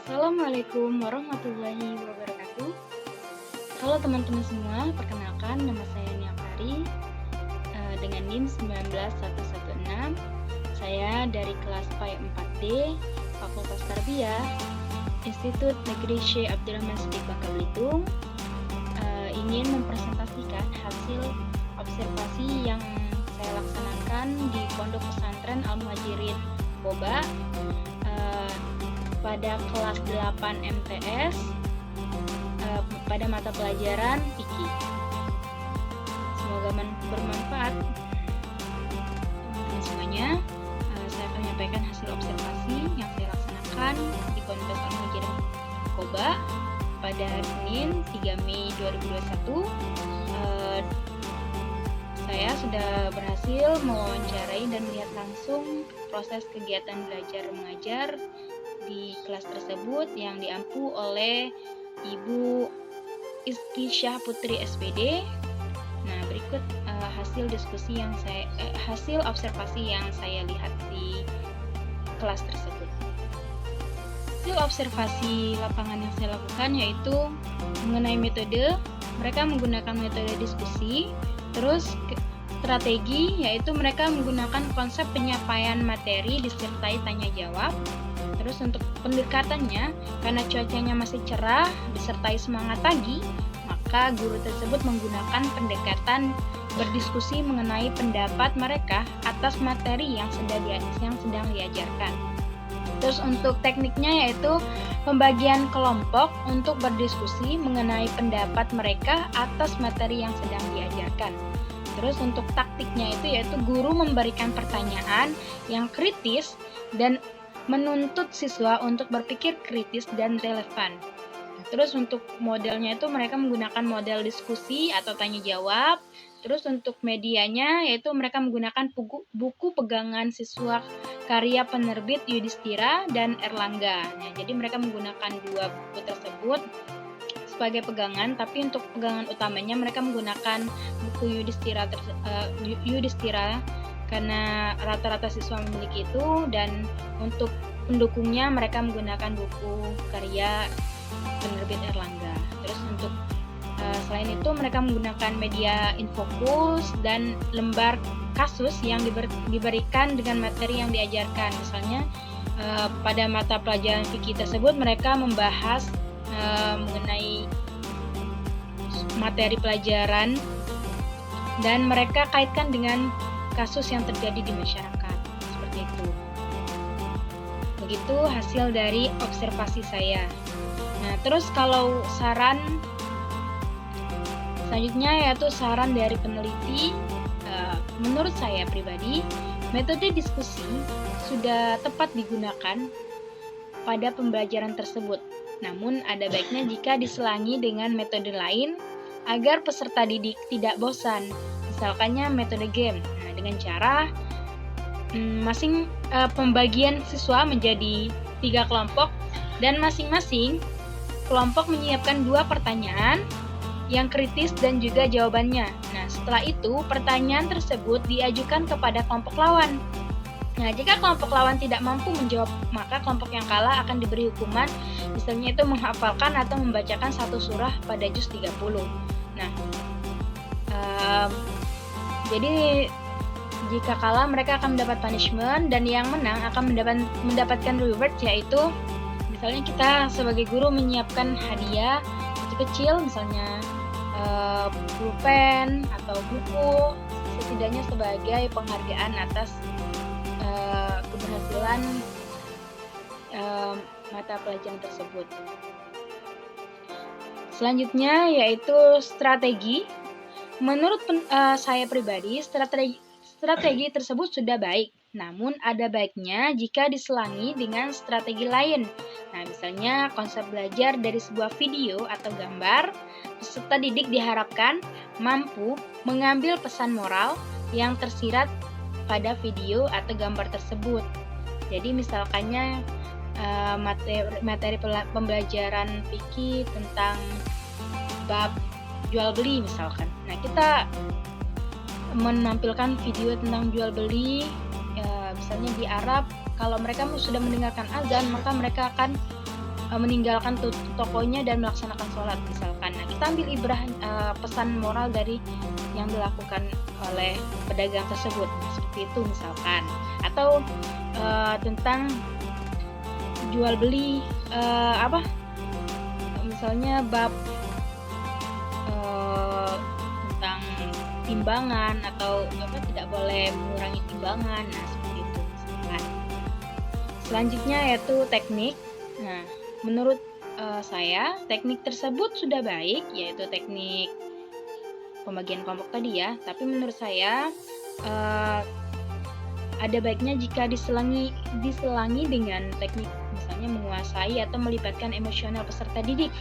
Assalamualaikum warahmatullahi wabarakatuh. Halo teman-teman semua, perkenalkan nama saya Niafari dengan NIM 19116. Saya dari kelas PAI 4D, Fakultas Tarbiyah, Institut Negeri Syekh Abdurrahman Siddiq Bangka Belitung. Ingin mempresentasikan hasil observasi yang saya laksanakan di Pondok Pesantren Al-Muhajirin Boba pada kelas 8 MTS pada mata pelajaran fikih. Semoga bermanfaat teman-teman semuanya. Saya akan menyampaikan hasil observasi yang saya laksanakan di Pondok Al-Muhajirin Boba pada hari Senin 3 Mei 2021. Saya sudah berhasil mewawancarai dan melihat langsung proses kegiatan belajar mengajar di kelas tersebut yang diampu oleh Ibu Izki Syah Putri SPD. Nah, berikut hasil diskusi yang hasil observasi yang saya lihat di kelas tersebut. Hasil observasi lapangan yang saya lakukan yaitu mengenai metode, mereka menggunakan metode diskusi, terus strategi yaitu mereka menggunakan konsep penyampaian materi disertai tanya jawab. Terus untuk pendekatannya, karena cuacanya masih cerah disertai semangat pagi, maka guru tersebut menggunakan pendekatan berdiskusi mengenai pendapat mereka atas materi yang sedang diajarkan. Terus untuk tekniknya yaitu pembagian kelompok untuk berdiskusi mengenai pendapat mereka atas materi yang sedang diajarkan. Terus untuk taktiknya itu yaitu guru memberikan pertanyaan yang kritis dan menuntut siswa untuk berpikir kritis dan relevan. Terus untuk modelnya itu mereka menggunakan model diskusi atau tanya jawab. Terus untuk medianya yaitu mereka menggunakan buku pegangan siswa karya penerbit Yudhistira dan Erlangga. Nah, jadi mereka menggunakan dua buku tersebut sebagai pegangan, tapi untuk pegangan utamanya mereka menggunakan buku Yudhistira karena rata-rata siswa memiliki itu, dan untuk pendukungnya mereka menggunakan buku karya penerbit Erlangga. Terus untuk selain itu mereka menggunakan media Infocus dan lembar kasus yang diberikan dengan materi yang diajarkan. Misalnya pada mata pelajaran fikih tersebut mereka membahas mengenai materi pelajaran dan mereka kaitkan dengan kasus yang terjadi di masyarakat, seperti itu. Begitu hasil dari observasi saya. Nah, terus kalau saran selanjutnya yaitu saran dari peneliti, menurut saya pribadi, metode diskusi sudah tepat digunakan pada pembelajaran tersebut. Namun ada baiknya jika diselangi dengan metode lain agar peserta didik tidak bosan. Misalkannya metode game. Nah, dengan cara pembagian siswa menjadi 3 kelompok dan masing-masing kelompok menyiapkan 2 pertanyaan yang kritis dan juga jawabannya. Nah, setelah itu pertanyaan tersebut diajukan kepada kelompok lawan. Nah, jika kelompok lawan tidak mampu menjawab, maka kelompok yang kalah akan diberi hukuman, misalnya itu menghafalkan atau membacakan 1 surah pada juz 30. Nah, jadi jika kalah mereka akan mendapat punishment, dan yang menang akan mendapatkan reward, yaitu misalnya kita sebagai guru menyiapkan hadiah kecil, misalnya pulpen atau buku, setidaknya sebagai penghargaan atas keberhasilan mata pelajaran tersebut. Selanjutnya yaitu strategi. Menurut saya pribadi, strategi tersebut sudah baik, namun ada baiknya jika diselangi dengan strategi lain. Nah, misalnya konsep belajar dari sebuah video atau gambar, peserta didik diharapkan mampu mengambil pesan moral yang tersirat pada video atau gambar tersebut. Jadi misalkannya materi pembelajaran fikih tentang bab jual beli misalkan. Nah, kita menampilkan video tentang jual beli, misalnya di Arab, kalau mereka sudah mendengarkan azan, maka mereka akan meninggalkan tokonya dan melaksanakan sholat misalkan. Nah, kita ambil ibrah pesan moral dari yang dilakukan oleh pedagang tersebut, seperti itu misalkan. Atau tentang jual beli misalnya bab tentang timbangan atau tidak boleh mengurangi timbangan. Nah, seperti itu misalkan. Selanjutnya yaitu teknik. Nah, menurut saya teknik tersebut sudah baik, yaitu teknik pembagian kelompok tadi ya. Tapi menurut saya ada baiknya jika diselangi dengan teknik misalnya menguasai atau melibatkan emosional peserta didik.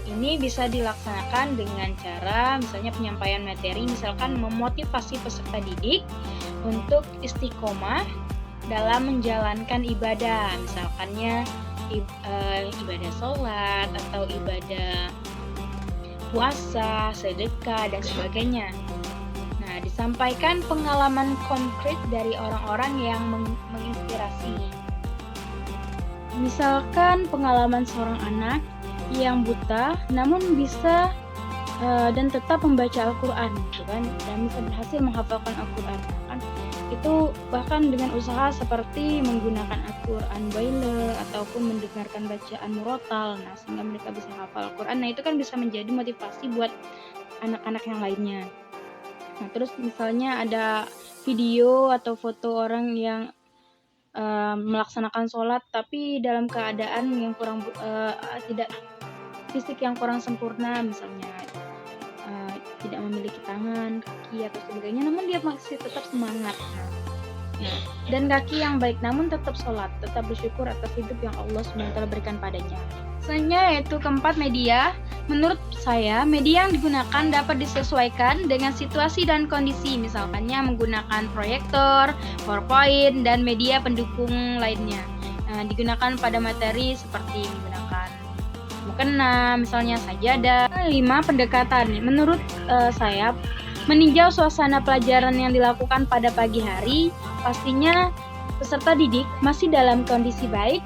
Ini bisa dilaksanakan dengan cara misalnya penyampaian materi, misalkan memotivasi peserta didik untuk istiqomah dalam menjalankan ibadah, misalkannya ibadah sholat atau ibadah puasa, sedekah, dan sebagainya. Nah, disampaikan pengalaman konkret dari orang-orang yang menginspirasi. Misalkan pengalaman seorang anak yang buta namun bisa dan tetap membaca Al-Quran, gitu kan, dan bisa berhasil menghafalkan Al-Quran. Kan itu bahkan dengan usaha seperti menggunakan Al-Quran Braille ataupun mendengarkan bacaan murotal, nah sehingga mereka bisa hafal Al-Quran. Nah, itu kan bisa menjadi motivasi buat anak-anak yang lainnya. Nah, terus misalnya ada video atau foto orang yang melaksanakan sholat tapi dalam keadaan yang kurang tidak fisik yang kurang sempurna, misalnya tidak memiliki tangan, kaki atau sebagainya, namun dia masih tetap semangat. Nah, dan kaki yang baik namun tetap sholat, tetap bersyukur atas hidup yang Allah SWT berikan padanya. Selanjutnya yaitu keempat, media. Menurut saya, media yang digunakan dapat disesuaikan dengan situasi dan kondisi, misalkannya menggunakan proyektor, PowerPoint, dan media pendukung lainnya. Digunakan pada materi seperti menggunakan mukena, misalnya sajadah. 5. Pendekatan. Menurut saya, meninjau suasana pelajaran yang dilakukan pada pagi hari, pastinya peserta didik masih dalam kondisi baik,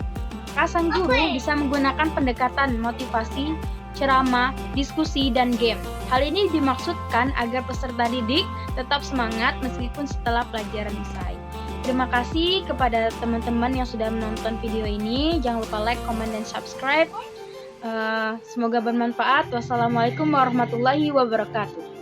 maka sang guru bisa menggunakan pendekatan motivasi, ceramah, diskusi, dan game. Hal ini dimaksudkan agar peserta didik tetap semangat meskipun setelah pelajaran usai. Terima kasih kepada teman-teman yang sudah menonton video ini. Jangan lupa like, comment, dan subscribe. Semoga bermanfaat. Wassalamualaikum warahmatullahi wabarakatuh.